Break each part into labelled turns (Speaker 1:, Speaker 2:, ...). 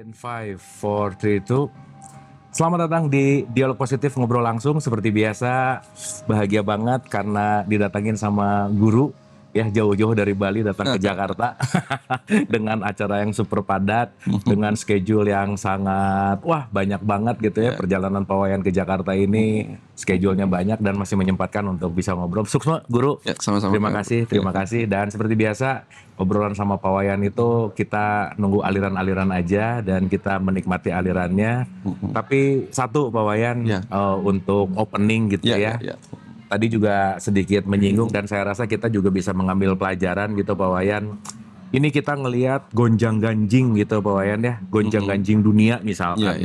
Speaker 1: In 5, 4, 3, 2. Selamat datang di Dialog Positif Ngobrol Langsung. Seperti biasa, bahagia banget karena didatangin sama guru ya, jauh-jauh dari Bali datang ke Jakarta dengan acara yang super padat, dengan schedule yang sangat banyak banget gitu ya. Perjalanan Pak Wayan ke Jakarta ini schedule-nya banyak dan masih menyempatkan untuk bisa ngobrol. Sukses Guru.
Speaker 2: Ya, sama-sama.
Speaker 1: Terima kasih. Dan seperti biasa, obrolan sama Pak Wayan itu kita nunggu aliran-aliran aja dan kita menikmati alirannya. Tapi satu Pak Wayan, untuk opening gitu ya. Tadi juga sedikit menyinggung dan saya rasa kita juga bisa mengambil pelajaran gitu Pak Wayan. Ini kita ngelihat gonjang-ganjing gitu Pak Wayan ya, gonjang-ganjing dunia misalkan.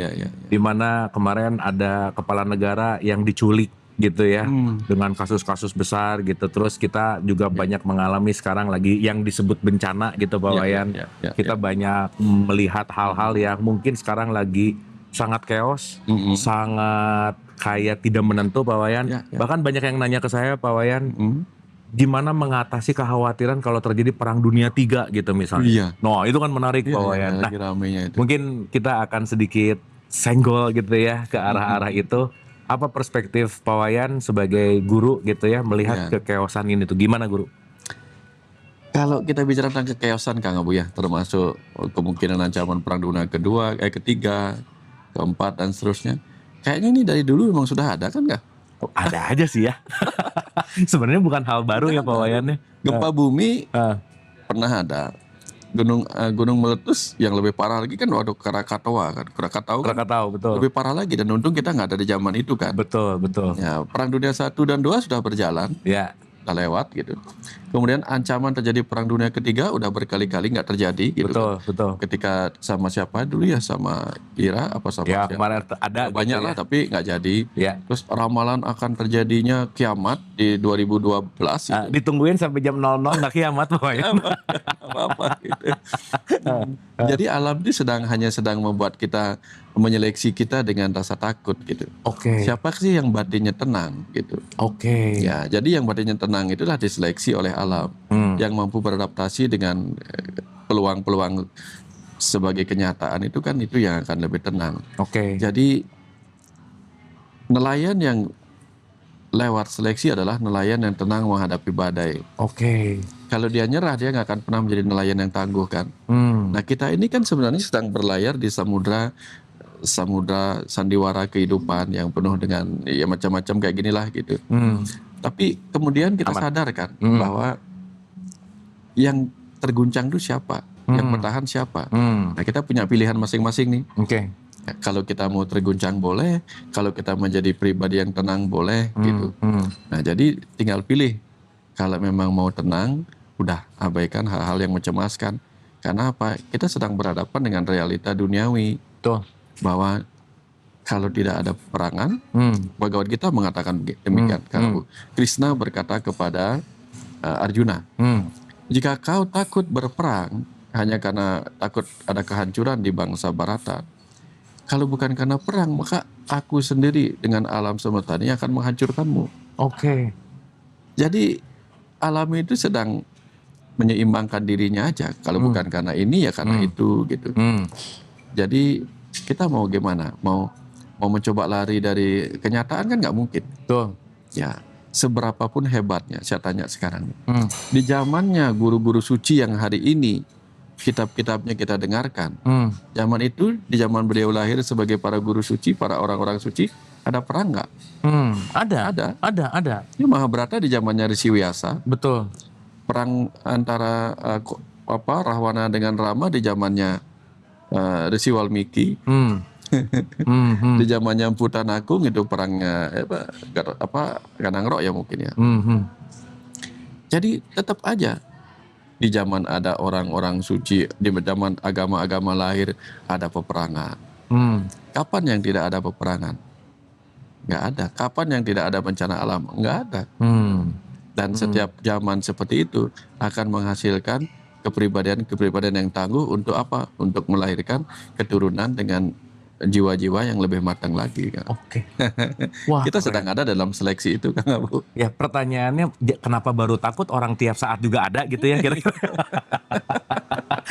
Speaker 1: Dimana kemarin ada kepala negara yang diculik gitu ya, dengan kasus-kasus besar gitu. Terus kita juga banyak mengalami sekarang lagi yang disebut bencana gitu Pak Wayan. Kita banyak melihat hal-hal yang mungkin sekarang lagi sangat chaos, sangat kayak tidak menentu Pak Wayan. Bahkan banyak yang nanya ke saya Pak Wayan, gimana mengatasi kekhawatiran kalau terjadi perang dunia 3 gitu misalnya. Nah itu kan menarik Pak Wayan. Nah, mungkin kita akan sedikit senggol gitu ya ke arah-arah itu. Apa perspektif Pak Wayan sebagai guru gitu ya melihat kekeosan ini tuh gimana Guru?
Speaker 2: Kalau kita bicara tentang kekeosan Kang Abu ya, termasuk kemungkinan ancaman perang dunia ketiga, keempat dan seterusnya. Kayaknya ini dari dulu memang sudah ada kan nggak?
Speaker 1: Ada aja sih ya. Sebenarnya bukan hal baru ya Pak Wayan ya.
Speaker 2: Gempa bumi pernah ada. Gunung meletus yang lebih parah lagi kan waktu Krakatau kan.
Speaker 1: Krakatau betul.
Speaker 2: Lebih parah lagi dan untung kita nggak ada di zaman itu kan.
Speaker 1: Betul.
Speaker 2: Ya, perang dunia 1 dan 2 sudah berjalan.
Speaker 1: Ya.
Speaker 2: Udah lewat gitu. Kemudian ancaman terjadi perang dunia ketiga udah berkali-kali nggak terjadi gitu.
Speaker 1: Betul.
Speaker 2: Ketika sama siapa dulu ya, sama Ira apa sama
Speaker 1: ya,
Speaker 2: siapa?
Speaker 1: kemarin ada
Speaker 2: banyak
Speaker 1: gitu
Speaker 2: lah tapi nggak jadi. Terus ramalan akan terjadinya kiamat di 2012 gitu.
Speaker 1: Ditungguin sampai jam 00 nggak kiamat pokoknya.
Speaker 2: apa gitu. Jadi alam ini hanya sedang membuat kita, menyeleksi kita dengan rasa takut gitu. Siapa sih yang batinnya tenang gitu. Ya, jadi yang batinnya tenang itulah diseleksi oleh alam, yang mampu beradaptasi dengan peluang-peluang sebagai kenyataan itu kan, itu yang akan lebih tenang. Jadi nelayan yang lewat seleksi adalah nelayan yang tenang menghadapi badai. Kalau dia nyerah, dia nggak akan pernah menjadi nelayan yang tangguh kan. Nah kita ini kan sebenarnya sedang berlayar di samudra sandiwara kehidupan yang penuh dengan ya macam-macam kayak ginilah gitu. Tapi kemudian kita sadarkan bahwa yang terguncang itu siapa, yang bertahan siapa. Nah kita punya pilihan masing-masing nih. Ya, kalau kita mau terguncang boleh, kalau kita menjadi pribadi yang tenang boleh gitu. Nah jadi tinggal pilih. Kalau memang mau tenang, udah abaikan hal-hal yang mencemaskan. Karena apa? Kita sedang berhadapan dengan realita duniawi. Bahwa kalau tidak ada peperangan, Bhagavad Gita mengatakan demikian. Kalau Krishna berkata kepada Arjuna, jika kau takut berperang hanya karena takut ada kehancuran di bangsa Bharata, kalau bukan karena perang, maka aku sendiri dengan alam semesta ini akan menghancurkanmu. Jadi alam itu sedang menyeimbangkan dirinya aja. Kalau bukan karena ini ya karena itu gitu. Jadi kita mau gimana? Mau mencoba lari dari kenyataan kan nggak mungkin. Ya, seberapapun hebatnya, saya tanya sekarang. Di zamannya guru-guru suci yang hari ini kitab-kitabnya kita dengarkan. Zaman itu, di zaman beliau lahir sebagai para guru suci, para orang-orang suci, ada perang nggak?
Speaker 1: Ada.
Speaker 2: Ini Mahabharata di zamannya Risi Wyasa.
Speaker 1: Betul.
Speaker 2: Perang antara Rahwana dengan Rama di zamannya Risi Walmiki. Di zamannya Empu Tanagung itu perangnya Ganangrok ya mungkin ya. Jadi tetap aja di zaman ada orang-orang suci, di zaman agama-agama lahir ada peperangan. Kapan yang tidak ada peperangan? Nggak ada. Kapan yang tidak ada bencana alam? Nggak ada. Dan setiap zaman seperti itu akan menghasilkan kepribadian yang tangguh untuk apa? Untuk melahirkan keturunan dengan jiwa-jiwa yang lebih matang lagi kan. Kita sedang ada dalam seleksi itu Kang Abu.
Speaker 1: Ya pertanyaannya kenapa baru takut, orang tiap saat juga ada gitu ya kira-kira.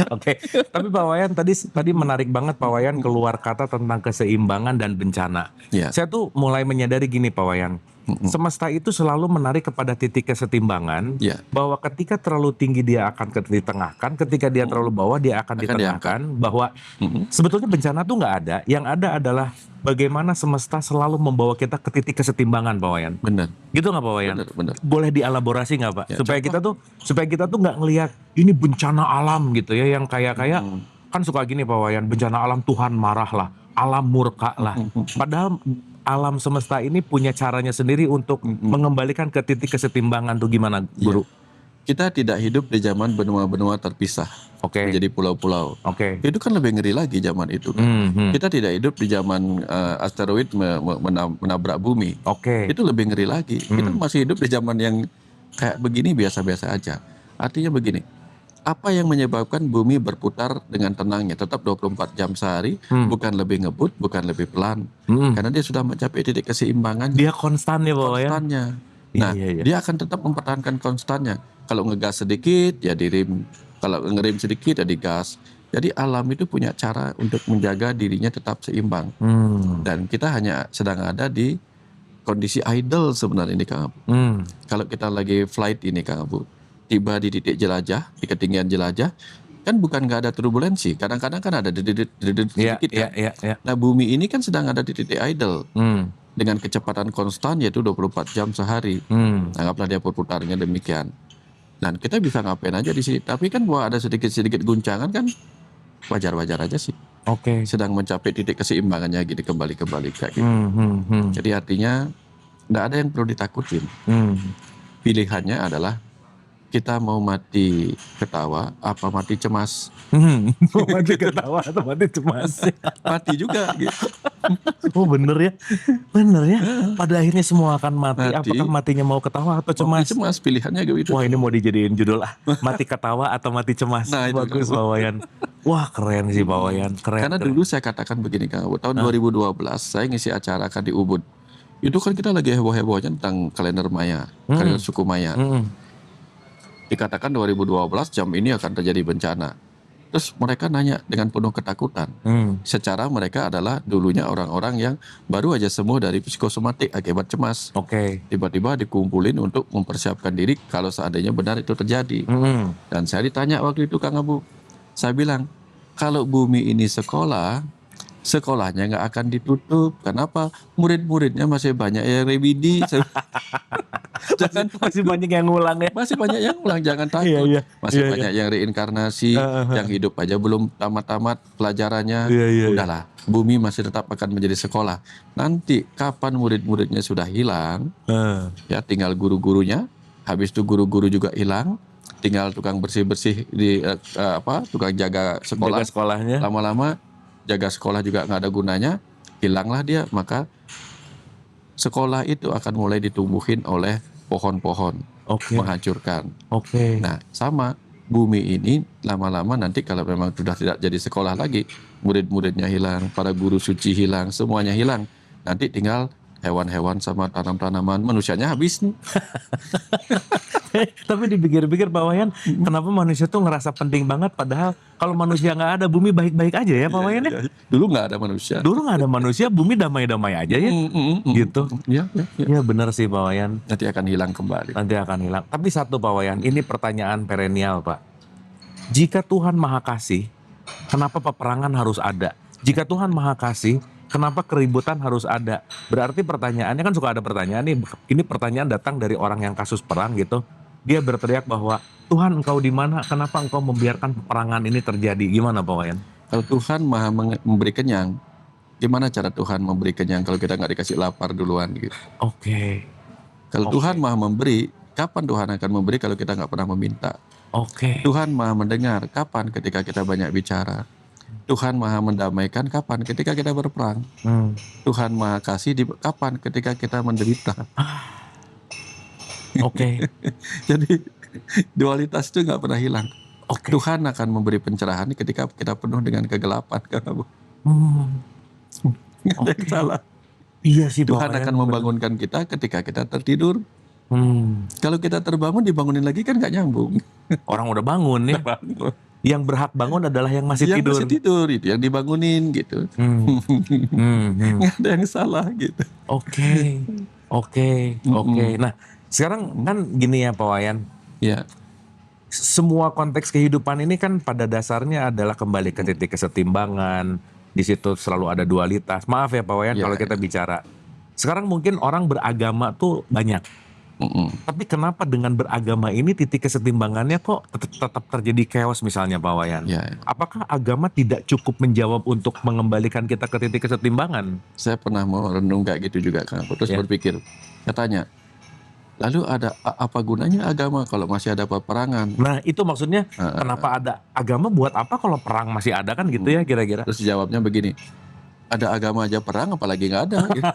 Speaker 1: Oke, tapi Pak Wayan tadi menarik banget Pak Wayan keluar kata tentang keseimbangan dan bencana.
Speaker 2: Ya.
Speaker 1: Saya tuh mulai menyadari gini Pak Wayan, semesta itu selalu menarik kepada titik kesetimbangan,
Speaker 2: Ya.
Speaker 1: bahwa ketika terlalu tinggi dia akan ditengahkan, ketika dia terlalu bawah dia akan ditengahkan, bahwa sebetulnya bencana tuh nggak ada, yang ada adalah bagaimana semesta selalu membawa kita ke titik kesetimbangan Pak Wayan.
Speaker 2: Benar.
Speaker 1: Gitu nggak Pak Wayan?
Speaker 2: Benar.
Speaker 1: Boleh dielaborasi nggak Pak?
Speaker 2: Ya,
Speaker 1: supaya kita tuh nggak ngelihat ini bencana alam gitu ya, yang kayak kan suka gini Pak Wayan, bencana alam Tuhan marah lah, alam murka lah. Padahal alam semesta ini punya caranya sendiri untuk mengembalikan ke titik kesetimbangan tuh gimana Guru?
Speaker 2: Kita tidak hidup di zaman benua-benua terpisah.
Speaker 1: Oke.
Speaker 2: Menjadi pulau-pulau.
Speaker 1: Oke.
Speaker 2: Itu kan lebih ngeri lagi zaman itu kan. Kita tidak hidup di zaman asteroid menabrak bumi.
Speaker 1: Oke.
Speaker 2: Itu lebih ngeri lagi. Kita masih hidup di zaman yang kayak begini biasa-biasa aja. Artinya begini, apa yang menyebabkan bumi berputar dengan tenangnya tetap 24 jam sehari, bukan lebih ngebut, bukan lebih pelan. Karena dia sudah mencapai titik keseimbangan.
Speaker 1: Dia konstan ya Pak Wayan?
Speaker 2: Konstannya. Nah, dia akan tetap mempertahankan konstannya. Kalau ngegas sedikit, ya direm. Kalau ngerem sedikit, ya digas. Jadi alam itu punya cara untuk menjaga dirinya tetap seimbang. Dan kita hanya sedang ada di kondisi idle sebenarnya ini Kang Abu. Kalau kita lagi flight ini Kang Abu, tiba di titik jelajah, di ketinggian jelajah, kan bukan nggak ada turbulensi. Kadang-kadang kan ada sedikit kan. Nah bumi ini kan sedang ada di titik idle. Dengan kecepatan konstan yaitu 24 jam sehari. Anggaplah dia berputarnya demikian. Dan kita bisa ngapain aja di sini. Tapi kan bahwa ada sedikit-sedikit guncangan kan wajar-wajar aja sih.
Speaker 1: Oke.
Speaker 2: Sedang mencapai titik keseimbangannya gitu kembali kayak gitu. Jadi artinya nggak ada yang perlu ditakutin. Pilihannya adalah kita mau mati ketawa apa mati cemas.
Speaker 1: Mau mati ketawa atau mati cemas?
Speaker 2: Mati juga gitu.
Speaker 1: Oh bener ya. Pada akhirnya semua akan mati. Apakah matinya mau ketawa atau cemas?
Speaker 2: Mati cemas pilihannya gitu.
Speaker 1: Wah ini mau dijadiin judul mati ketawa atau mati cemas.
Speaker 2: Nah,
Speaker 1: bagus Pak Wayan. Wah keren sih Pak Wayan. Keren.
Speaker 2: Karena dulu saya katakan begini Kang Abu, tahun 2012 saya ngisi acara kan di Ubud. Itu kan kita lagi heboh-hebohnya tentang kalender Maya, kalender suku Maya. Dikatakan 2012 jam ini akan terjadi bencana. Terus mereka nanya dengan penuh ketakutan. Secara mereka adalah dulunya orang-orang yang baru aja sembuh dari psikosomatik akibat cemas.
Speaker 1: Oke.
Speaker 2: Tiba-tiba dikumpulin untuk mempersiapkan diri kalau seandainya benar itu terjadi. Dan saya ditanya waktu itu Kang Abu, saya bilang kalau bumi ini sekolah, sekolahnya nggak akan ditutup. Kenapa? Murid-muridnya masih banyak yang rebidi.
Speaker 1: Masih banyak yang ngulang ya.
Speaker 2: Masih banyak yang ngulang, jangan takut. Masih banyak yang reinkarnasi, yang hidup aja belum tamat-tamat pelajarannya. Udahlah, bumi masih tetap akan menjadi sekolah. Nanti kapan murid-muridnya sudah hilang, ya tinggal guru-gurunya. Habis itu guru-guru juga hilang. Tinggal tukang bersih-bersih di tukang jaga sekolah.
Speaker 1: Jaga sekolahnya.
Speaker 2: Lama-lama jaga sekolah juga nggak ada gunanya, hilanglah dia. Maka sekolah itu akan mulai ditumbuhin oleh pohon-pohon, menghancurkan. Nah, sama bumi ini lama-lama nanti kalau memang sudah tidak jadi sekolah lagi, murid-muridnya hilang, para guru suci hilang, semuanya hilang. Nanti tinggal hewan-hewan sama tanam-tanaman, manusianya habis nih.
Speaker 1: Tapi dipikir-pikir Pak Wayan, kenapa manusia tuh ngerasa penting banget, padahal kalau manusia nggak ada, bumi baik-baik aja ya Pak Wayan ya?
Speaker 2: Dulu nggak ada manusia.
Speaker 1: Dulu nggak ada manusia, bumi damai-damai aja ya, gitu. Ya benar sih Pak Wayan.
Speaker 2: Nanti akan hilang kembali.
Speaker 1: Nanti akan hilang. Tapi satu Pak Wayan, ini pertanyaan perennial Pak. Jika Tuhan Maha Kasih, kenapa peperangan harus ada? Jika Tuhan Maha Kasih, kenapa keributan harus ada? Berarti pertanyaannya kan suka ada pertanyaan nih. Ini pertanyaan datang dari orang yang kasus perang gitu. Dia berteriak bahwa Tuhan engkau di mana? Kenapa engkau membiarkan peperangan ini terjadi? Gimana Pak Wayan?
Speaker 2: Kalau Tuhan Maha memberi kenyang, gimana cara Tuhan memberi kenyang kalau kita nggak dikasih lapar duluan gitu? Kalau Tuhan Maha memberi, kapan Tuhan akan memberi kalau kita nggak pernah meminta? Tuhan Maha mendengar, kapan ketika kita banyak bicara? Tuhan Maha mendamaikan, kapan ketika kita berperang? Tuhan Maha kasih, kapan ketika kita menderita? Jadi dualitas itu nggak pernah hilang. Tuhan akan memberi pencerahan ketika kita penuh dengan kegelapan, kan Abu? Nggak ada yang salah.
Speaker 1: Iya sih.
Speaker 2: Tuhan akan membangunkan kita ketika kita tertidur. Kalau kita terbangun dibangunin lagi kan nggak nyambung.
Speaker 1: Orang udah bangun ya. Yang berhak bangun adalah yang masih
Speaker 2: yang
Speaker 1: tidur.
Speaker 2: masih tidur itu yang dibangunin gitu. Nggak ada yang salah gitu.
Speaker 1: Oke. Nah, sekarang kan gini ya Pak Wayan.
Speaker 2: Ya.
Speaker 1: Semua konteks kehidupan ini kan pada dasarnya adalah kembali ke titik kesetimbangan. Di situ selalu ada dualitas. Maaf ya Pak Wayan kalau kita bicara. Sekarang mungkin orang beragama tuh banyak. Tapi kenapa dengan beragama ini titik kesetimbangannya kok tetap terjadi chaos misalnya Pak Wayan? Apakah agama tidak cukup menjawab untuk mengembalikan kita ke titik kesetimbangan?
Speaker 2: Saya pernah mau renung kayak gitu juga Kang. Terus berpikir, katanya, lalu ada apa gunanya agama kalau masih ada peperangan?
Speaker 1: Nah itu maksudnya kenapa ada agama buat apa kalau perang masih ada kan gitu ya kira-kira?
Speaker 2: Terus jawabnya begini, ada agama aja perang apalagi nggak ada. Gitu.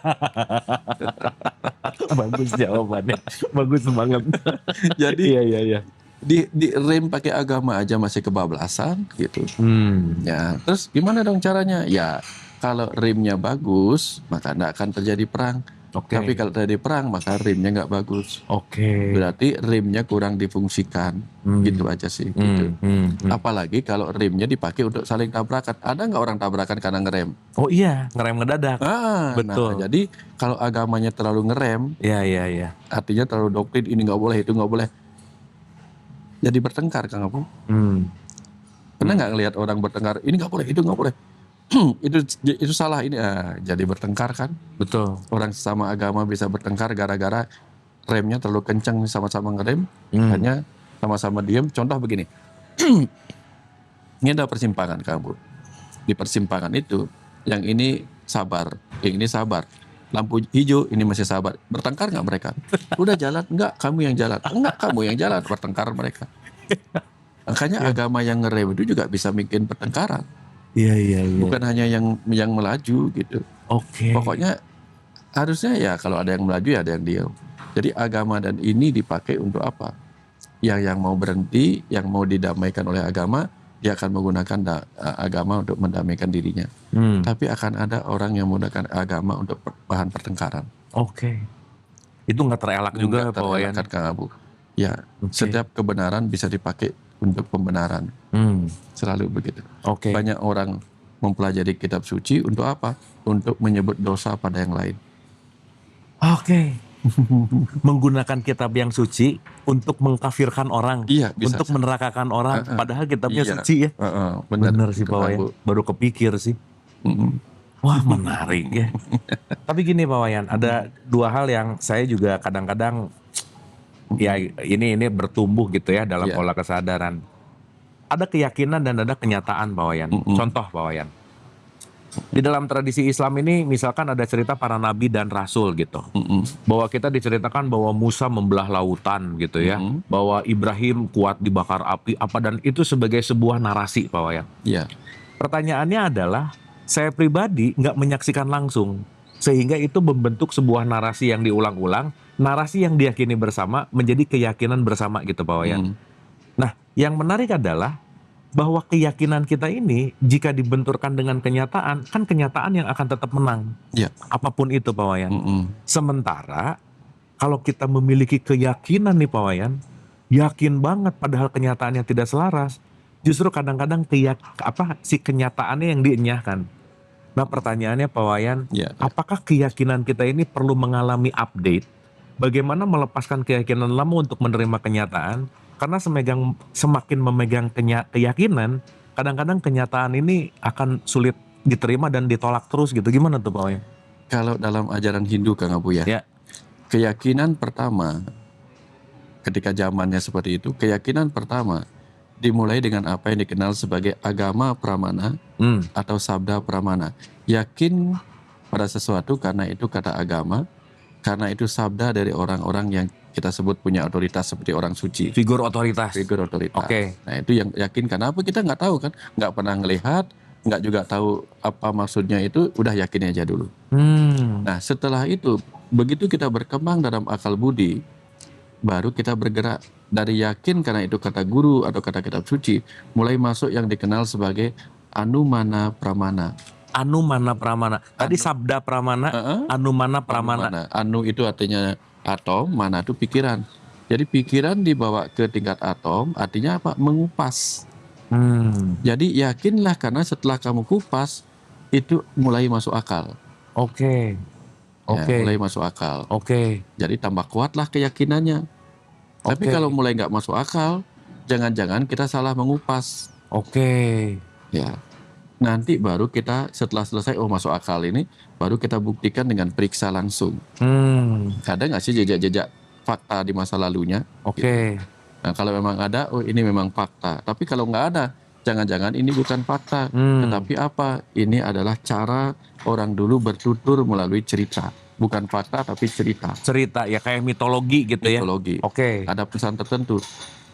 Speaker 1: Bagus jawabannya, bagus banget.
Speaker 2: Jadi
Speaker 1: iya.
Speaker 2: Di rem pakai agama aja masih kebablasan gitu. Ya, terus gimana dong caranya? Ya kalau remnya bagus maka nggak akan terjadi perang. Tapi kalau terjadi perang maka remnya nggak bagus. Berarti remnya kurang difungsikan. Gitu aja sih. Gitu. Apalagi kalau remnya dipakai untuk saling tabrakan. Ada nggak orang tabrakan karena ngerem?
Speaker 1: Oh iya, ngerem ngedadak. Betul.
Speaker 2: Nah, jadi kalau agamanya terlalu ngerem,
Speaker 1: iya.
Speaker 2: Artinya terlalu doktrin ini nggak boleh itu nggak boleh. Jadi bertengkar Kang Apu. Pernah nggak ngelihat orang bertengkar? Ini nggak boleh, itu nggak boleh. itu salah ini. Jadi bertengkar kan? Betul. Orang sesama agama bisa bertengkar gara-gara remnya terlalu kencang sama-sama ngerem, hanya sama-sama diam. Contoh begini, ini ada persimpangan Kang Apu. Di persimpangan itu, yang ini sabar, yang ini sabar. Lampu hijau, ini masih sabar. Bertengkar nggak mereka? Udah jalan, enggak, kamu yang jalan. Enggak, kamu yang jalan. Bertengkar mereka. Makanya agama yang ngerem itu juga bisa bikin pertengkaran.
Speaker 1: Iya.
Speaker 2: Bukan hanya yang melaju gitu. Pokoknya harusnya ya kalau ada yang melaju ya ada yang diam. Jadi agama dan ini dipakai untuk apa? Yang mau berhenti, yang mau didamaikan oleh agama, dia akan menggunakan agama untuk mendamaikan dirinya. Tapi akan ada orang yang menggunakan agama untuk bahan pertengkaran.
Speaker 1: Itu nggak terelak juga Pak Wayan.
Speaker 2: Kang Abu. Ya, setiap kebenaran bisa dipakai untuk pembenaran. Selalu begitu. Banyak orang mempelajari kitab suci untuk apa? Untuk menyebut dosa pada yang lain.
Speaker 1: Menggunakan kitab yang suci untuk mengkafirkan orang,
Speaker 2: bisa,
Speaker 1: untuk menerakakan orang, padahal kitabnya suci ya.
Speaker 2: Benar
Speaker 1: sih Pak Wayan, baru kepikir sih. Wah menarik ya. Tapi gini Pak Wayan, ada dua hal yang saya juga kadang-kadang ya ini bertumbuh gitu ya dalam pola kesadaran. Ada keyakinan dan ada kenyataan Pak Wayan. Contoh Pak Wayan. Di dalam tradisi Islam ini misalkan ada cerita para nabi dan rasul gitu. Bahwa kita diceritakan bahwa Musa membelah lautan gitu ya. Bahwa Ibrahim kuat dibakar api apa, dan itu sebagai sebuah narasi Pak Wayan. Pertanyaannya adalah saya pribadi nggak menyaksikan langsung. Sehingga itu membentuk sebuah narasi yang diulang-ulang. Narasi yang diyakini bersama menjadi keyakinan bersama gitu Pak Wayan. Nah yang menarik adalah bahwa keyakinan kita ini jika dibenturkan dengan kenyataan, kan kenyataan yang akan tetap menang. Apapun itu Pak Wayan. Sementara kalau kita memiliki keyakinan nih Pak Wayan, yakin banget padahal kenyataannya tidak selaras, justru kadang-kadang si kenyataannya yang dienyahkan. Nah pertanyaannya Pak Wayan, apakah keyakinan kita ini perlu mengalami update? Bagaimana melepaskan keyakinan lama untuk menerima kenyataan? Karena semakin memegang keyakinan, kadang-kadang kenyataan ini akan sulit diterima dan ditolak terus gitu. Gimana tuh Pak Wayan?
Speaker 2: Kalau dalam ajaran Hindu Kang Abu ya, keyakinan pertama ketika zamannya seperti itu, keyakinan pertama dimulai dengan apa yang dikenal sebagai agama pramana atau sabda pramana. Yakin pada sesuatu karena itu kata agama, karena itu sabda dari orang-orang yang kita sebut punya otoritas seperti orang suci. Figur otoritas. Nah itu yang yakin. Kenapa kita nggak tahu kan? Nggak pernah ngelihat, nggak juga tahu apa maksudnya itu, udah yakin aja dulu. Nah setelah itu, begitu kita berkembang dalam akal budi, baru kita bergerak dari yakin karena itu kata guru atau kata kitab suci, mulai masuk yang dikenal sebagai anumana pramana.
Speaker 1: Anumana pramana. Tadi sabda pramana, anumana pramana.
Speaker 2: Anu itu artinya atom, mana itu pikiran. Jadi pikiran dibawa ke tingkat atom, artinya apa? Mengupas. Jadi yakinlah karena setelah kamu kupas itu mulai masuk akal.
Speaker 1: Oke.
Speaker 2: Mulai masuk akal.
Speaker 1: Oke.
Speaker 2: Jadi tambah kuatlah keyakinannya. Tapi kalau mulai nggak masuk akal, jangan-jangan kita salah mengupas. Ya. Nanti baru kita setelah selesai masuk akal ini, baru kita buktikan dengan periksa langsung. Ada nggak sih jejak-jejak fakta di masa lalunya? Gitu. Nah kalau memang ada, ini memang fakta. Tapi kalau nggak ada, jangan-jangan ini bukan fakta. Tetapi apa? Ini adalah cara orang dulu bertutur melalui cerita. Bukan fakta tapi cerita.
Speaker 1: Cerita ya kayak mitologi gitu ya.
Speaker 2: Mitologi. Ada pesan tertentu.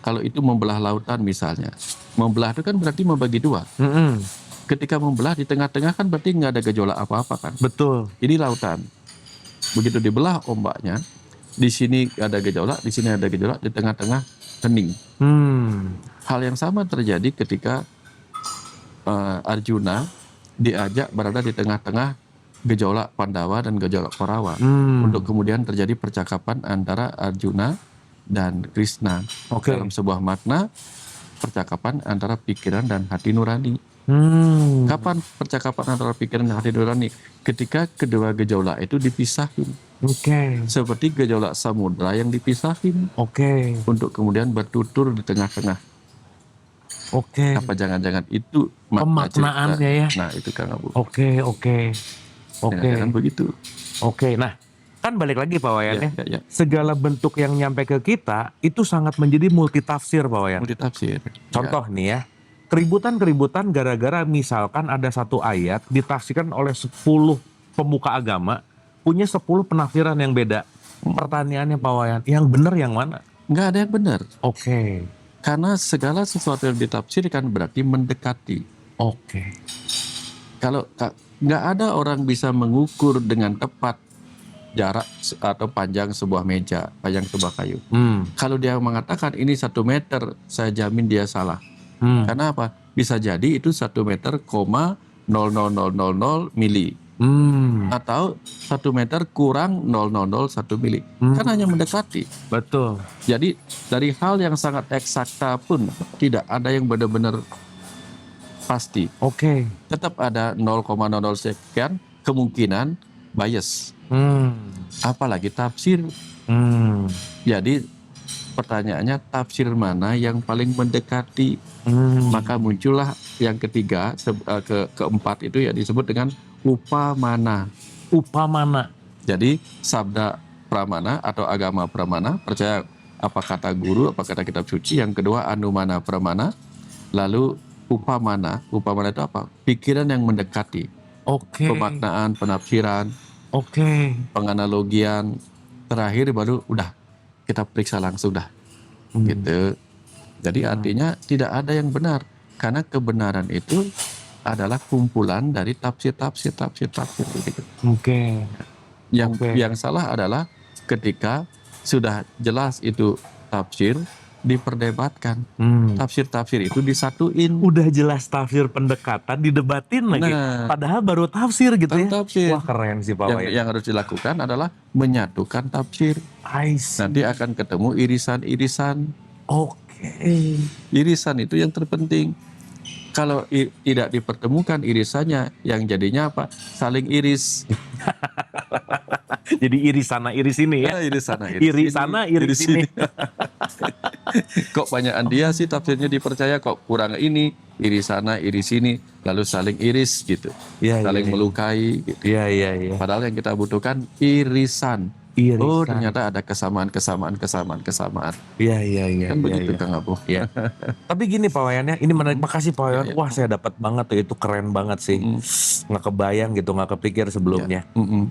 Speaker 2: Kalau itu membelah lautan misalnya. Membelah itu kan berarti membagi dua. Ketika membelah di tengah-tengah kan berarti nggak ada gejolak apa-apa kan.
Speaker 1: Betul.
Speaker 2: Ini lautan. Begitu dibelah ombaknya, di sini ada gejolak, di sini ada gejolak, di tengah-tengah hening. Hal yang sama terjadi ketika Arjuna diajak berada di tengah-tengah gejolak Pandawa dan gejolak Korawa. Untuk kemudian terjadi percakapan antara Arjuna dan Krishna. Dalam sebuah makna percakapan antara pikiran dan hati nurani. Kapan percakapan antara pikiran dan hati nurani? Ketika kedua gejolak itu dipisahin. Seperti gejolak samudra yang dipisahin. Untuk kemudian bertutur di tengah-tengah. Apa jangan-jangan itu
Speaker 1: pemaknaannya ya?
Speaker 2: Nah itu Kang Abu. Jangan begitu.
Speaker 1: Nah kan balik lagi Pak Wayan ya. Segala bentuk yang nyampe ke kita itu sangat menjadi multitafsir Pak Wayan.
Speaker 2: Multitafsir.
Speaker 1: Contoh nih ya, keributan gara-gara misalkan ada satu ayat ditafsirkan oleh 10 pemuka agama punya 10 penafsiran yang beda. Pertanyaannya Pak Wayan, yang benar yang mana?
Speaker 2: Nggak ada yang benar. Karena segala sesuatu yang ditafsirkan berarti mendekati. Kalau nggak ada orang bisa mengukur dengan tepat jarak atau panjang sebuah meja, panjang sebuah kayu. Kalau dia mengatakan ini 1 meter, saya jamin dia salah. Karena apa? Bisa jadi itu 1 meter, 0,00000 mili. Atau 1 meter kurang 0,001 mili. Kan hanya mendekati.
Speaker 1: Betul.
Speaker 2: Jadi dari hal yang sangat eksakta pun tidak ada yang benar-benar pasti. Tetap ada 0,00 sekian kemungkinan bias. Apalagi tafsir. Jadi pertanyaannya tafsir mana yang paling mendekati? Maka muncullah yang ketiga, keempat itu ya disebut dengan upamana. Jadi sabda pramana atau agama pramana, percaya apa kata guru, apa kata kitab suci. Yang kedua anumana pramana. Lalu upamana itu apa? Pikiran yang mendekati. Pemaknaan, penafsiran. Penganalogian. Terakhir baru udah kita periksa langsung dah. Gitu. Jadi artinya tidak ada yang benar. Karena kebenaran itu adalah kumpulan dari tafsir gitu. Yang salah adalah ketika sudah jelas itu tafsir diperdebatkan. Tafsir itu disatuin.
Speaker 1: Udah jelas tafsir pendekatan didebatin lagi. Padahal baru tafsir gitu ya. Wah keren sih Pak Wayan.
Speaker 2: Yang harus dilakukan adalah menyatukan tafsir. Nanti akan ketemu irisan-irisan. Irisan itu yang terpenting. Kalau tidak dipertemukan irisannya, yang jadinya apa? Saling iris.
Speaker 1: Jadi iris sana, iris sini ya?
Speaker 2: Iris sana,
Speaker 1: iris sana, iris sini.
Speaker 2: Kok banyakan dia sih tafsirnya dipercaya, kok kurang ini, iris sana, iris sini, lalu saling iris gitu. Saling melukai gitu. Padahal yang kita butuhkan irisan. Ternyata ada kesamaan. Kan begitu Kang Abu.
Speaker 1: Tapi gini Pak Wayan ya, ini menarik. Makasih Pak Wayan. Wah saya dapat banget tuh, itu keren banget sih. Nggak kebayang gitu, nggak kepikir sebelumnya.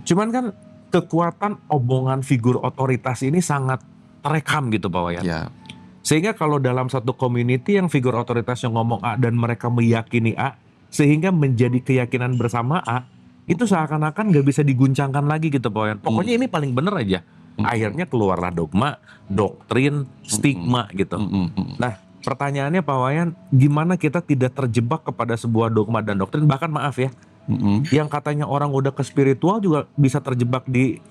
Speaker 1: Cuman kan kekuatan omongan figur otoritas ini sangat terekam gitu Pak Wayan. Sehingga kalau dalam satu community yang figur otoritas yang ngomong A dan mereka meyakini A, sehingga menjadi keyakinan bersama A, itu seakan-akan gak bisa diguncangkan lagi gitu Pak Wayan. Pokoknya ini paling bener aja. Akhirnya keluarlah dogma, doktrin, stigma gitu. Nah pertanyaannya Pak Wayan, gimana kita tidak terjebak kepada sebuah dogma dan doktrin, bahkan maaf ya, yang katanya orang udah ke spiritual juga bisa terjebak di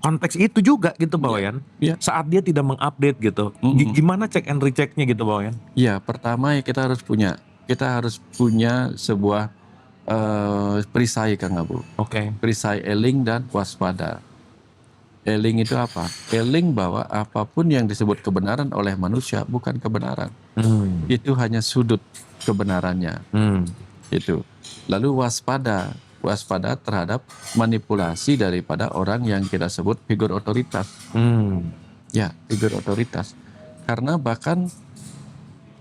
Speaker 1: konteks itu juga gitu Pak Wayan.
Speaker 2: Iya.
Speaker 1: Saat dia tidak mengupdate gitu. Gimana cek and rechecknya gitu Pak Wayan?
Speaker 2: Ya, pertama ya kita harus punya sebuah perisai Kang Abu.
Speaker 1: Oke.
Speaker 2: Perisai eling dan waspada. Eling itu apa? Eling bahwa apapun yang disebut kebenaran oleh manusia bukan kebenaran. Itu hanya sudut kebenarannya. Itu. Lalu waspada terhadap manipulasi daripada orang yang kita sebut figur otoritas. Ya, figur otoritas. Karena bahkan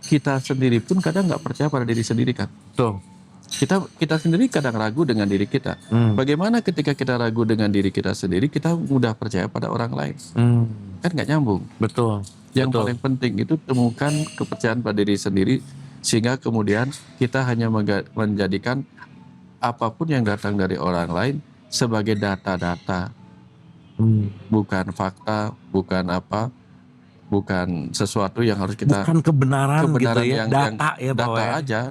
Speaker 2: kita sendiri pun kadang nggak percaya pada diri sendiri kan.
Speaker 1: Tuh.
Speaker 2: Kita sendiri kadang ragu dengan diri kita. Bagaimana ketika kita ragu dengan diri kita sendiri, kita mudah percaya pada orang lain. Kan nggak nyambung.
Speaker 1: Betul.
Speaker 2: Yang paling penting itu temukan kepercayaan pada diri sendiri, sehingga kemudian kita hanya menjadikan apapun yang datang dari orang lain sebagai data-data, bukan fakta, bukan sesuatu yang harus kita.
Speaker 1: Bukan kebenaran gitu ya,
Speaker 2: yang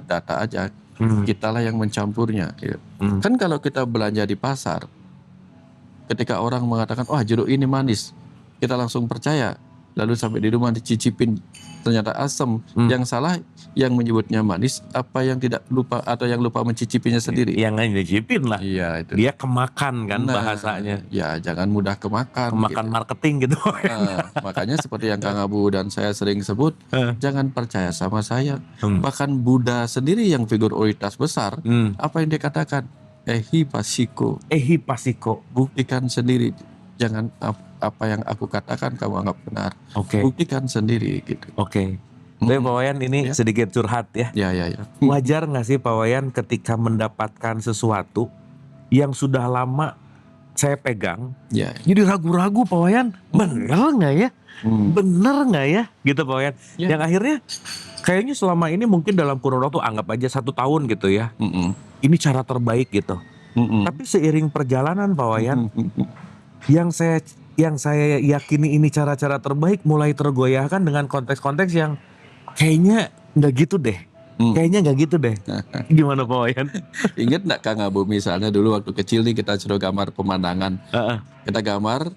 Speaker 2: data aja. Kitalah yang mencampurnya. Gitu. Kan kalau kita belanja di pasar, ketika orang mengatakan, wah jeruk ini manis, kita langsung percaya. Lalu sampai di rumah dicicipin, ternyata asam. Yang salah yang menyebutnya manis, apa yang tidak lupa atau yang lupa mencicipinya sendiri.
Speaker 1: Yang nggak nyicipin lah.
Speaker 2: Iya, itu.
Speaker 1: Dia kemakan kan bahasanya.
Speaker 2: Ya jangan mudah kemakan.
Speaker 1: Kemakan gitu. Marketing gitu.
Speaker 2: Makanya seperti yang Kang Abu dan saya sering sebut, jangan percaya sama saya. Bahkan Buddha sendiri yang figur otoritas besar, apa yang dia katakan? Ehi pasiko. Buktikan sendiri. Jangan apa yang aku katakan kamu anggap benar. Buktikan sendiri gitu.
Speaker 1: Tapi Pak Wayan ini sedikit curhat ya.
Speaker 2: Ya.
Speaker 1: Wajar nggak sih Pak Wayan ketika mendapatkan sesuatu yang sudah lama saya pegang, jadi ragu-ragu Pak Wayan, bener nggak ya? Bener nggak ya? Gitu Pak Wayan. Yang akhirnya kayaknya selama ini mungkin dalam kurun waktu anggap aja 1 tahun gitu ya. Ini cara terbaik gitu. Tapi seiring perjalanan Pak Wayan, yang saya yakini ini cara-cara terbaik mulai tergoyahkan dengan konteks-konteks yang kayaknya nggak gitu deh. Gimana Pak Wayan?
Speaker 2: Ingat nggak Kang Abu misalnya dulu waktu kecil nih kita suruh gambar pemandangan. Kita gambar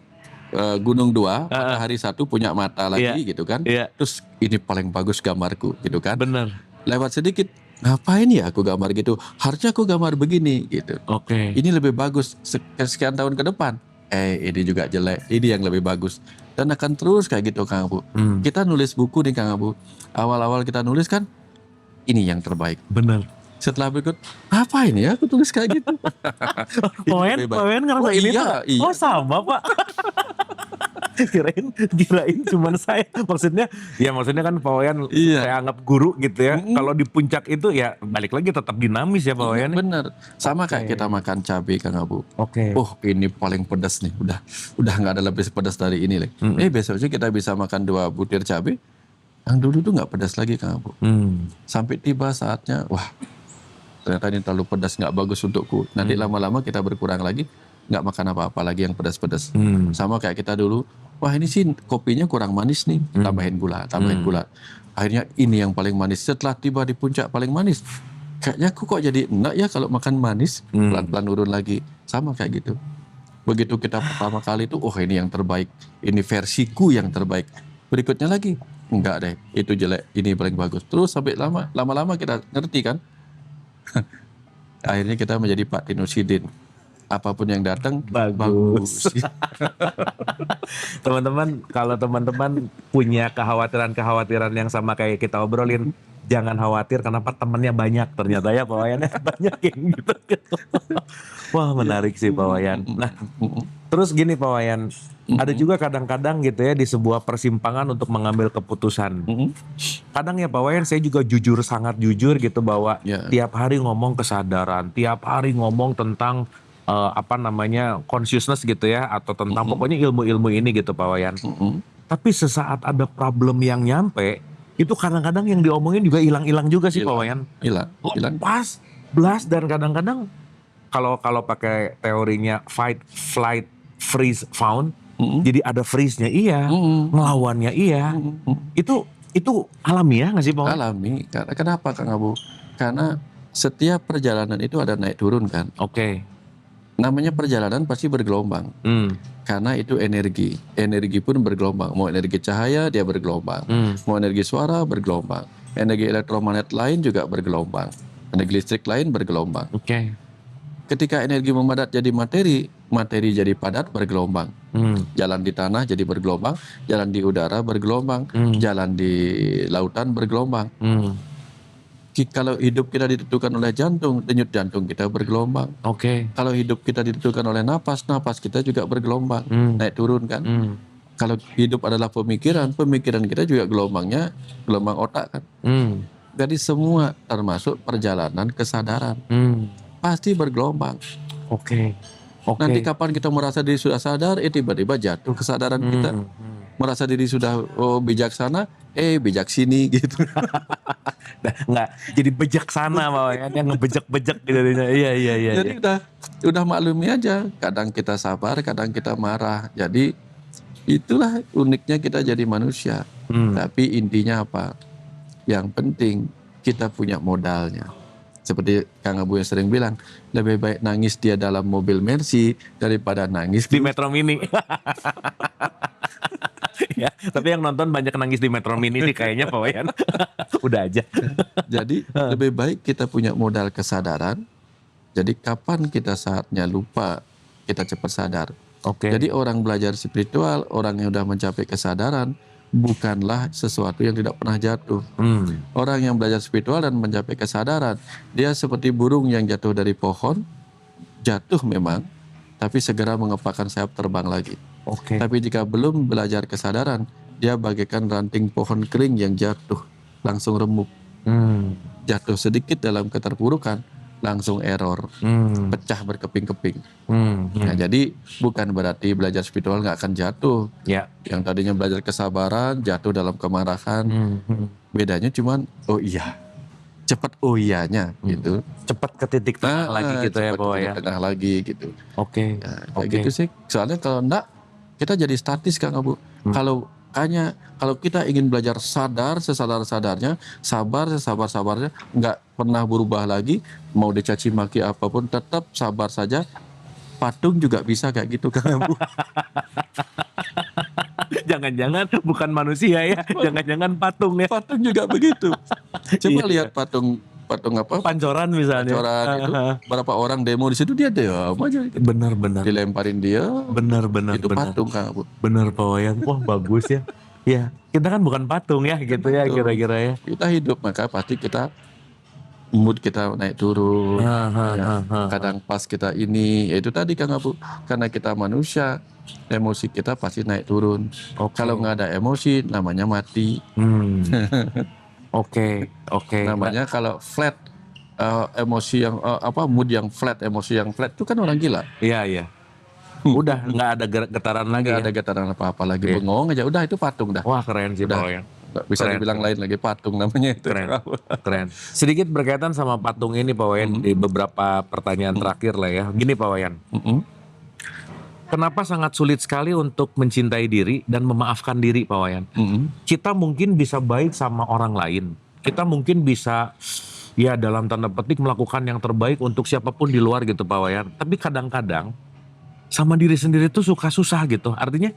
Speaker 2: Gunung 2, matahari 1 punya mata lagi gitu kan. Terus ini paling bagus gambarku gitu kan.
Speaker 1: Bener.
Speaker 2: Lewat sedikit, ngapain ya aku gambar gitu? Harusnya aku gambar begini gitu. Ini lebih bagus sekian tahun ke depan. Ini juga jelek, ini yang lebih bagus. Dan akan terus kayak gitu Kang Abu. Kita nulis buku nih Kang Abu. Awal-awal kita nulis kan, ini yang terbaik.
Speaker 1: Bener.
Speaker 2: Setelah berikut, apa ini ya aku tulis kayak gitu.
Speaker 1: Pak Wayan ngerasa ini tuh. Oh sama Pak. kirain cuman saya. Maksudnya kan Pak Wayan saya anggap guru gitu ya. Kalau di puncak itu ya balik lagi tetap dinamis ya Pak Wayan.
Speaker 2: Bener. Sama kayak kita makan cabai Kang Abu. Oh ini paling pedas nih. Udah nggak ada lebih pedas dari ini lagi. Besoknya kita bisa makan 2 butir cabai. Yang dulu tuh nggak pedas lagi Kang Abu. Sampai tiba saatnya, wah ternyata ini terlalu pedas, nggak bagus untukku. Nanti lama-lama kita berkurang lagi, nggak makan apa-apa lagi yang pedas-pedas. Sama kayak kita dulu, wah ini sih kopinya kurang manis nih, tambahin gula. Akhirnya ini yang paling manis. Setelah tiba di puncak paling manis, kayaknya aku kok jadi enak ya kalau makan manis, pelan-pelan turun lagi. Sama kayak gitu. Begitu kita pertama kali tuh, oh ini yang terbaik, ini versiku yang terbaik. Berikutnya lagi, enggak deh, itu jelek, ini paling bagus. Terus sampai lama-lama kita ngerti kan. Akhirnya kita menjadi Pak Tinusidin. Apapun yang datang bagus.
Speaker 1: Teman-teman, kalau teman-teman punya kekhawatiran yang sama kayak kita obrolin, jangan khawatir kenapa temannya banyak ternyata ya Pak Wayan. Banyak yang gitu. Wah menarik sih Pak Wayan. Nah terus gini Pak Wayan, ada juga kadang-kadang gitu ya di sebuah persimpangan untuk mengambil keputusan. Kadang ya Pak Wayan saya juga sangat jujur gitu bahwa tiap hari ngomong kesadaran, tiap hari ngomong tentang consciousness gitu ya, atau tentang pokoknya ilmu-ilmu ini gitu Pak Wayan. Tapi sesaat ada problem yang nyampe, itu kadang-kadang yang diomongin juga hilang-hilang juga sih Pak Wayan.
Speaker 2: Hilang.
Speaker 1: Pas, blast, dan kadang-kadang kalau pakai teorinya fight, flight, freeze, found, jadi ada freeze-nya ngelawannya itu alami ya nggak sih Pak Wayan?
Speaker 2: Alami. Kenapa Kang Abu? Karena setiap perjalanan itu ada naik turun kan. Namanya perjalanan pasti bergelombang. Karena itu energi. Energi pun bergelombang. Mau energi cahaya dia bergelombang. Mau energi suara bergelombang. Energi elektromagnet lain juga bergelombang. Energi listrik lain bergelombang. Ketika energi memadat jadi materi, materi jadi padat bergelombang. Jalan di tanah jadi bergelombang, jalan di udara bergelombang, jalan di lautan bergelombang. Kalau hidup kita ditentukan oleh jantung, denyut jantung kita bergelombang. Kalau hidup kita ditentukan oleh napas, napas kita juga bergelombang, naik turun kan. Kalau hidup adalah pemikiran, pemikiran kita juga gelombangnya gelombang otak kan. Jadi semua termasuk perjalanan kesadaran pasti bergelombang. Nanti kapan kita merasa diri sudah sadar, tiba-tiba jatuh kesadaran kita. Merasa diri sudah bijaksana, bijak sini gitu.
Speaker 1: Nggak jadi bijaksana Pak, yang ngebejek-bejek gitu. Iya.
Speaker 2: Jadi udah maklumi aja. Kadang kita sabar, kadang kita marah. Jadi itulah uniknya kita jadi manusia. Tapi intinya apa? Yang penting kita punya modalnya. Seperti Kang Abu yang sering bilang, lebih baik nangis dia dalam mobil Mercy daripada nangis
Speaker 1: di Metro Mini. Ya, tapi yang nonton banyak nangis di Metro Mini sih kayaknya Pak Wayan. Udah aja.
Speaker 2: Jadi lebih baik kita punya modal kesadaran. Jadi kapan kita saatnya lupa, kita cepat sadar. Jadi orang belajar spiritual, orang yang sudah mencapai kesadaran, bukanlah sesuatu yang tidak pernah jatuh. Orang yang belajar spiritual dan mencapai kesadaran, dia seperti burung yang jatuh dari pohon, jatuh memang, tapi segera mengepakkan sayap terbang lagi. Tapi jika belum belajar kesadaran, dia bagaikan ranting pohon kering yang jatuh, langsung remuk. Jatuh sedikit dalam keterpurukan, langsung error, pecah berkeping-keping. Nah, jadi bukan berarti belajar spiritual nggak akan jatuh. Yang tadinya belajar kesabaran, jatuh dalam kemarahan. Bedanya cuman, cepat iyanya gitu.
Speaker 1: Cepat ke titik tengah lagi gitu ya Pak Wayan.
Speaker 2: Tengah lagi gitu.
Speaker 1: Nah,
Speaker 2: gitu sih. Soalnya kalau enggak, kita jadi statis Kang Abu. Kalau kita ingin belajar sadar sesadar-sadarnya, sabar sesabar-sabarnya, nggak pernah berubah lagi, mau dicaci maki apapun tetap sabar saja. Patung juga bisa kayak gitu Kang Abu.
Speaker 1: Jangan-jangan bukan manusia ya, jangan-jangan patung ya.
Speaker 2: Patung juga begitu. Coba lihat patung apa?
Speaker 1: Pancoran misalnya.
Speaker 2: Pancoran itu berapa orang demo di situ dia diam aja.
Speaker 1: Benar.
Speaker 2: Dilemparin dia. Benar. Itu patung Kang Abu.
Speaker 1: Benar Pak Wayan. Wah bagus ya. Ya kita kan bukan patung ya gitu ya kira-kira ya.
Speaker 2: Kita hidup maka pasti kita mood kita naik turun. Kadang pas kita ini, itu tadi Kang Abu, karena kita manusia, emosi kita pasti naik turun. Kalau nggak ada emosi, namanya mati. Namanya kalau flat, emosi yang mood yang flat, emosi yang flat itu kan orang gila.
Speaker 1: Iya. Udah nggak ada getaran lagi.
Speaker 2: Nggak ada getaran apa-apa lagi, bengong aja. Udah itu patung dah.
Speaker 1: Wah keren sih Pak Wayan.
Speaker 2: Bisa dibilang lain lagi, patung namanya itu.
Speaker 1: Keren. Sedikit berkaitan sama patung ini Pak Wayan, di beberapa pertanyaan terakhir lah ya. Gini Pak Wayan. Kenapa sangat sulit sekali untuk mencintai diri dan memaafkan diri Pak Wayan? Kita mungkin bisa baik sama orang lain. Kita mungkin bisa ya dalam tanda petik melakukan yang terbaik untuk siapapun di luar gitu Pak Wayan. Tapi kadang-kadang sama diri sendiri tuh suka susah gitu. Artinya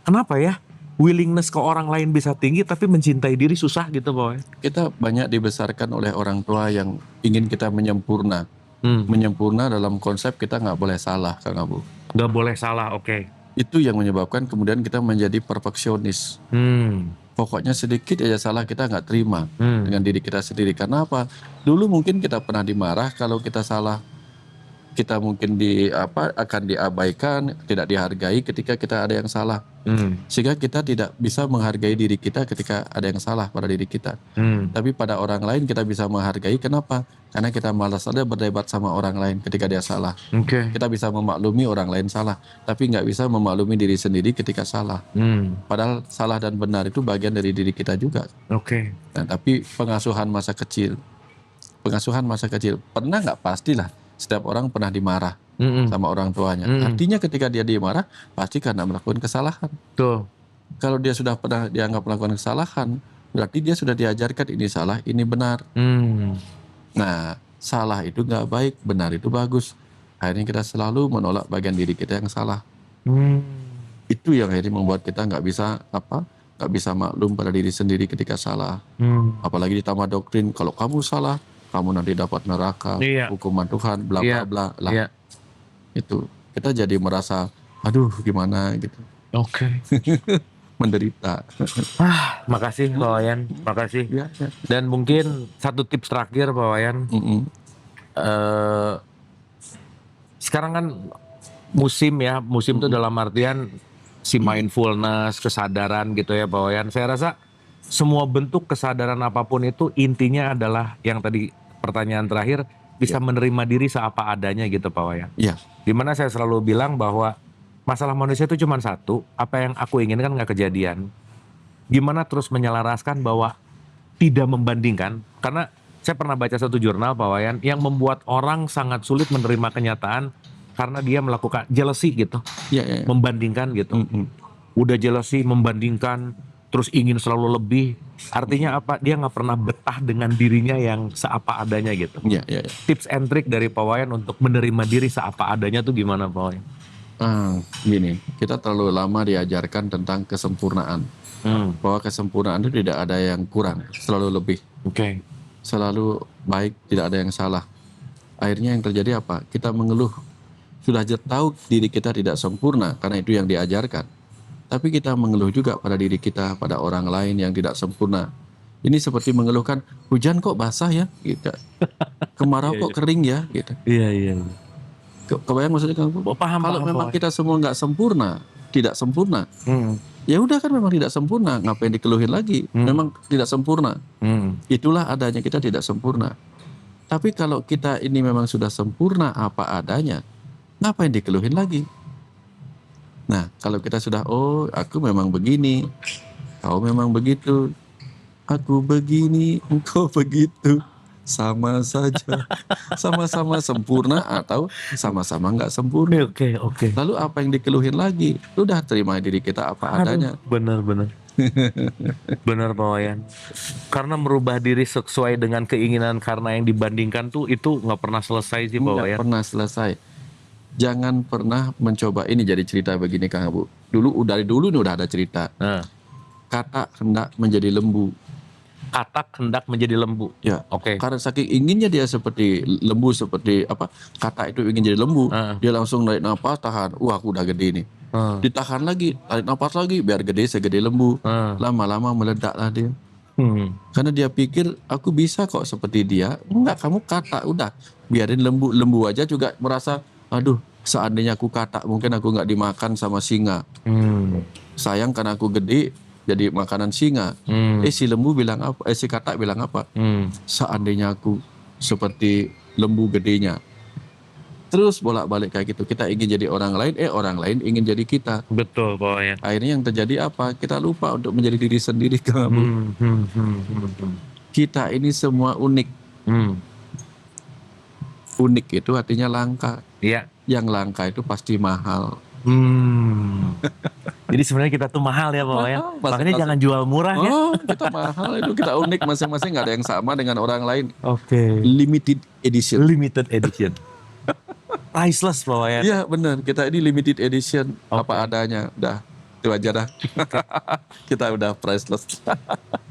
Speaker 1: kenapa ya? Willingness ke orang lain bisa tinggi tapi mencintai diri susah gitu Pak Wayan.
Speaker 2: Kita banyak dibesarkan oleh orang tua yang ingin kita menyempurna. Menyempurna dalam konsep kita nggak boleh salah Kang Abu.
Speaker 1: Nggak boleh salah,
Speaker 2: Itu yang menyebabkan kemudian kita menjadi perfeksionis. Pokoknya sedikit aja salah kita nggak terima dengan diri kita sendiri. Karena apa? Dulu mungkin kita pernah dimarah kalau kita salah. Kita mungkin akan diabaikan, tidak dihargai ketika kita ada yang salah. Sehingga kita tidak bisa menghargai diri kita ketika ada yang salah pada diri kita. Tapi pada orang lain kita bisa menghargai. Kenapa? Karena kita malas saja berdebat sama orang lain ketika dia salah. Kita bisa memaklumi orang lain salah, tapi nggak bisa memaklumi diri sendiri ketika salah. Padahal salah dan benar itu bagian dari diri kita juga. Nah, tapi pengasuhan masa kecil pernah nggak? Pastilah. Setiap orang pernah dimarah sama orang tuanya. Artinya ketika dia dimarah, pasti karena melakukan kesalahan. Kalau dia sudah pernah dianggap melakukan kesalahan, berarti dia sudah diajarkan ini salah, ini benar. Nah, salah itu nggak baik, benar itu bagus. akhirnya kita selalu menolak bagian diri kita yang salah.
Speaker 1: Hmm.
Speaker 2: Itu yang akhirnya membuat kita nggak bisa maklum pada diri sendiri ketika salah. Apalagi ditambah doktrin, kalau kamu salah, kamu nanti dapat neraka,
Speaker 1: Iya.
Speaker 2: hukuman Tuhan, bla bla
Speaker 1: Iya.
Speaker 2: bla lah.
Speaker 1: Iya.
Speaker 2: Itu kita jadi merasa, aduh gimana gitu,
Speaker 1: Oke.
Speaker 2: menderita.
Speaker 1: Makasih Pak Wayan, makasih.
Speaker 2: Ya.
Speaker 1: Dan mungkin satu tips terakhir Pak Wayan. Sekarang kan musim itu dalam artian si mindfulness, kesadaran gitu ya Pak Wayan. Saya rasa semua bentuk kesadaran apapun itu intinya adalah yang tadi pertanyaan terakhir, bisa menerima diri seapa adanya gitu Pak Wayan.
Speaker 2: Iya.
Speaker 1: Dimana saya selalu bilang bahwa masalah manusia itu cuma satu, apa yang aku inginkan nggak kejadian. Gimana terus menyelaraskan bahwa tidak membandingkan, karena saya pernah baca satu jurnal Pak Wayan yang membuat orang sangat sulit menerima kenyataan karena dia melakukan jealousy gitu,
Speaker 2: Iya.
Speaker 1: membandingkan gitu. Udah jealousy, membandingkan, terus ingin selalu lebih. Artinya apa? Dia nggak pernah betah dengan dirinya yang seapa adanya gitu.
Speaker 2: Iya.
Speaker 1: Tips and trick dari Pak Wayan untuk menerima diri seapa adanya tuh gimana Pak Wayan?
Speaker 2: Gini, kita terlalu lama diajarkan tentang kesempurnaan. Bahwa kesempurnaan itu tidak ada yang kurang, selalu lebih.
Speaker 1: Oke.
Speaker 2: Selalu baik, tidak ada yang salah. Akhirnya yang terjadi apa? Kita mengeluh. Sudah tahu diri kita tidak sempurna karena itu yang diajarkan. Tapi kita mengeluh juga pada diri kita, pada orang lain yang tidak sempurna. Ini seperti mengeluhkan, hujan kok basah ya, gitu. Kemarau kok kering ya, gitu.
Speaker 1: Iya.
Speaker 2: Kebayang maksudnya kamu?
Speaker 1: Paham.
Speaker 2: Kalau memang kita semua nggak sempurna, tidak sempurna, ya udah kan memang tidak sempurna, ngapain dikeluhin lagi? Memang tidak sempurna. Itulah adanya, kita tidak sempurna. Tapi kalau kita ini memang sudah sempurna apa adanya, ngapain dikeluhin lagi? Nah, kalau kita sudah, oh aku memang begini, kau memang begitu, aku begini, engkau begitu, sama saja, sama-sama sempurna atau sama-sama nggak sempurna.
Speaker 1: Oke.
Speaker 2: Lalu apa yang dikeluhin lagi? Udah terima diri kita apa adanya.
Speaker 1: Benar. Benar Pak Wayan. Karena merubah diri sesuai dengan keinginan karena yang dibandingkan tuh itu nggak pernah selesai sih Pak Wayan.
Speaker 2: Nggak pernah selesai. Jangan pernah mencoba, ini jadi cerita begini Kang Abu. Dari dulu udah ada cerita. Katak hendak menjadi lembu.
Speaker 1: Katak hendak menjadi lembu.
Speaker 2: Ya.
Speaker 1: Oke.
Speaker 2: Karena saking inginnya dia seperti lembu, seperti apa? Katak itu ingin jadi lembu. Dia langsung narik napas, tahan. Aku udah gede nih. Ditahan lagi, tarik napas lagi, biar gede segede lembu. Lama-lama meledaklah dia. Karena dia pikir aku bisa kok seperti dia. Enggak, kamu katak, udah biarin lembu. Lembu aja juga merasa, aduh, seandainya aku katak mungkin aku nggak dimakan sama singa. Sayang karena aku gede jadi makanan singa. Si lembu bilang apa? Si katak bilang apa? Seandainya aku seperti lembu gedenya. Terus bolak-balik kayak gitu. Kita ingin jadi orang lain, orang lain ingin jadi kita.
Speaker 1: Betul Pak Wayan.
Speaker 2: Akhirnya yang terjadi apa? Kita lupa untuk menjadi diri sendiri, Kang Abu. Kita ini semua unik. Unik itu artinya langka.
Speaker 1: Iya.
Speaker 2: Yang langka itu pasti mahal.
Speaker 1: Jadi sebenarnya kita tuh mahal ya Pak Wayan. Makanya jangan jual murah ya.
Speaker 2: Kita mahal, itu kita unik masing-masing, nggak ada yang sama dengan orang lain.
Speaker 1: Oke.
Speaker 2: Limited edition.
Speaker 1: Priceless Pak Wayan.
Speaker 2: Iya benar, kita ini limited edition, apa adanya. Udah, itu aja dah. Kita udah priceless.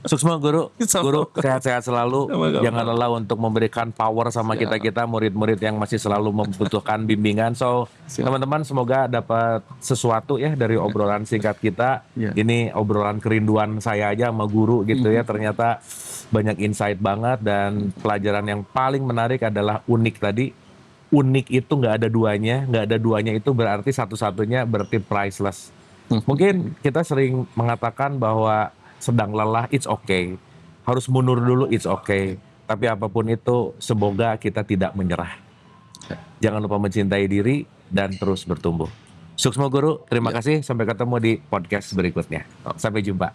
Speaker 1: Sukses Guru. Guru sehat-sehat selalu. Jangan lelah untuk memberikan power sama kita-kita murid-murid yang masih selalu membutuhkan bimbingan. So teman-teman semoga dapat sesuatu ya dari obrolan singkat kita. Ini obrolan kerinduan saya aja sama guru gitu ya. Ternyata banyak insight banget, dan pelajaran yang paling menarik adalah unik tadi. Unik itu nggak ada duanya itu berarti satu-satunya, berarti priceless. Mungkin kita sering mengatakan bahwa sedang lelah, it's okay. Harus mundur dulu, it's okay. Tapi apapun itu, semoga kita tidak menyerah. Jangan lupa mencintai diri dan terus bertumbuh. Sukses Guru, terima kasih. Sampai ketemu di podcast berikutnya. Sampai jumpa.